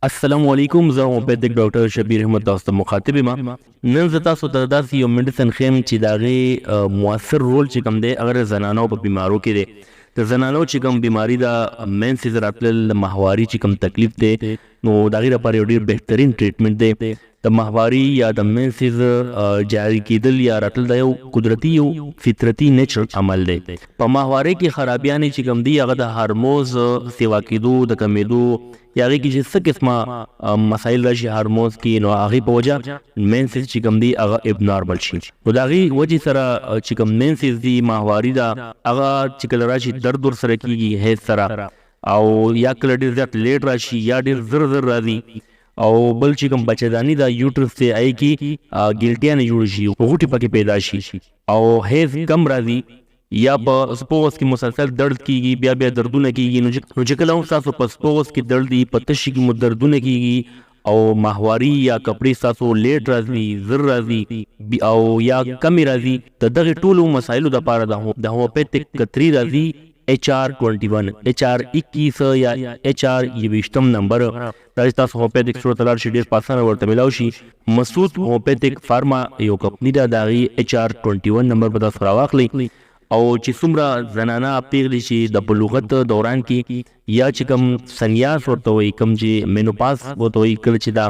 السلام علیکم. زه هومیوپیتک ډاکټر شبیر احمد تاسو ته مخاطب یم. نن زه تاسو ته داسې یو میډیسن ښیم چې د هغې مؤثر رول چې کوم دی هغه د زنانو په بیمارو کې دی. د زنانو چې کوم بیماري ده مینسز راتلل، ماهواري چې کوم تکلیف دی، نو د هغې لپاره یو ډېر بهترین ټریټمنټ دی. د ماهواري یا د مینسز جاري کېدل یا راتلل دا یو قدرتي یو فطرتي نیچرل عمل دی. په ماهوارۍ کې خرابیانې چې کوم دي هغه د هارمونز سیوا کېدو، د کمېدو یا هغې کې چې څه قسمه مسایل راشي هارمونز کې، نو هغې په وجه مینسز چې کوم دي هغه ابنارمل شي. نو د هغې وجې سره چې کوم مینسز دي، ماهواري ده، هغه چې کله راشي درد ورسره کېږي حیض سره، او یا کله ډېر زیات لیټ راشي یا ډېر زر زر راځي، او بل چې کوم بچهداني ده یوټرس دی هغې کې ګلټیانې جوړې شي، غوټې پکې پیدا شي، او حیض کم راځي، یا په سپوغس کې مسلسل درد کېږي، بیا دردونه کېږي. نو چې کله هم ستاسو په سپوغس کې درد وي، په تشي کې مو دردونه کېږي، او ماهواري یا کپړې ستاسو لیټ راځي، زر راځي، او یا کمې راځي، د دغې ټولو مسایلو دپاره د هومیوپیتک کتري راځي HR21 HR21 یا HR 21 نمبر. دا چې تاسو هومیوپیتک سټور ته لاړ شئ ډېر په اسانه ورته میلاو شي. مسعود هومیوپیتک فارما یو کمپني ده، د هغې HR21 نمبر به تاسو راواخلئ. او چې څومره زنانه پیغلې چې د بلوغت دوران کې یا چې کوم سنیاس ورته وایي، کوم چې مینوپاز ورته وایي، کله چې دا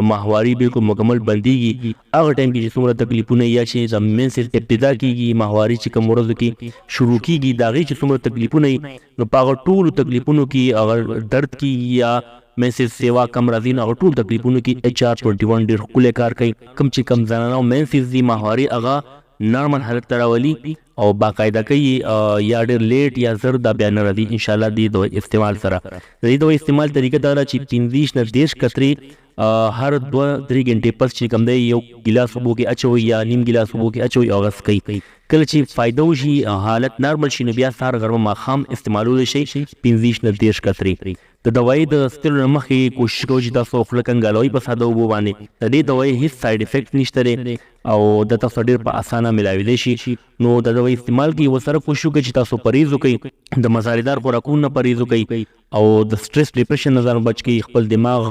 ماهواري بالکل مکمل بندېږي، هغه ټایم کې چې څومره تکلیفونه یا چې د مینسز ابتدا کېږي، ماهواري چې کوم ورځو کې شروع کېږي، د هغې چې څومره تکلیفونه وي، نو په هغه ټولو تکلیفونو کې هغه درد کېږي یا مینسز سیوا کم راځي، نو هغه ټولو تکلیفونو کې HR21 ډېر ښکلی کار کوي. کوم چې کوم زنانه مینسز دي، ماهواري هغه نارمل حالت ته راولي او باقاعده کوي، یا ډېر لیټ یا زر دا بیا نه راځي انشاءالله دې دوا استعمال سره. د دې دوا استعمال طریقه دا ده چې 15 نه 10 کترې هر 2-3 غنټې پس چې کوم دی یو ګیلاس اوبو کې اچوئ یا نیم ګیلاس اوبو کې اچوئ او غسل کوئ. کله چې فایده وشي، حالت نارمل شي، نو بیا سهار غرمه ماښام استعمالولی شئ 15 نه 10 کترې. د دوایي د څښلو نه مخکې کوشش کوئ چې تاسو خوله کنګالوئ په ساده اوبو باندې. د دې دوایي هېڅ سایډ افیکټ نشته دی او د تاسو ډېر په اسانه میلاویدی شي. نو د دوایي استعمال کې ورسره کوشش وکړئ چې تاسو پرهیز وکړئ، د مصالحدار خوراکونو نه پرهیز وکړئ، او د سټرس ډپریشن نه ځان بچ کړئ، خپل دماغ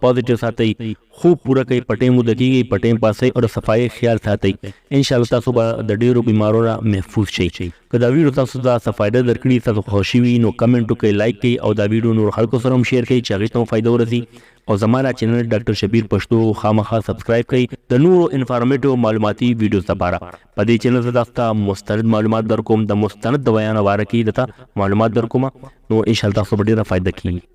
پازیټیو ساتئ، خوب پوره کوئ، په ټایم ویده کېږئ، په ټایم پاسئ، او د صفایۍ خیال ساتئ. انشاءالله تاسو به د ډېرو بیمارو نه محفوظ شئ. که دا ویډیو تاسو ته څه فایده درکړي، تاسو خوښي وي، نو کمنټ وکړئ، لایک کړئ، او دا ویډیو نور خلکو سره هم شیر کړئ چې هغوی ته هم فایده ورسي. او زما دا چینل ډاکټر شبیر پښتو خامخا سبسکرایب کړئ د نورو انفارمیټیو معلوماتي ویډیوز لپاره. په دې چینل زه تاسو ته مستند معلومات درکوم، د مستند د بیان باره کې درته معلومات درکوم، نو انشاءالله تاسو به ډېره فایده کېږي.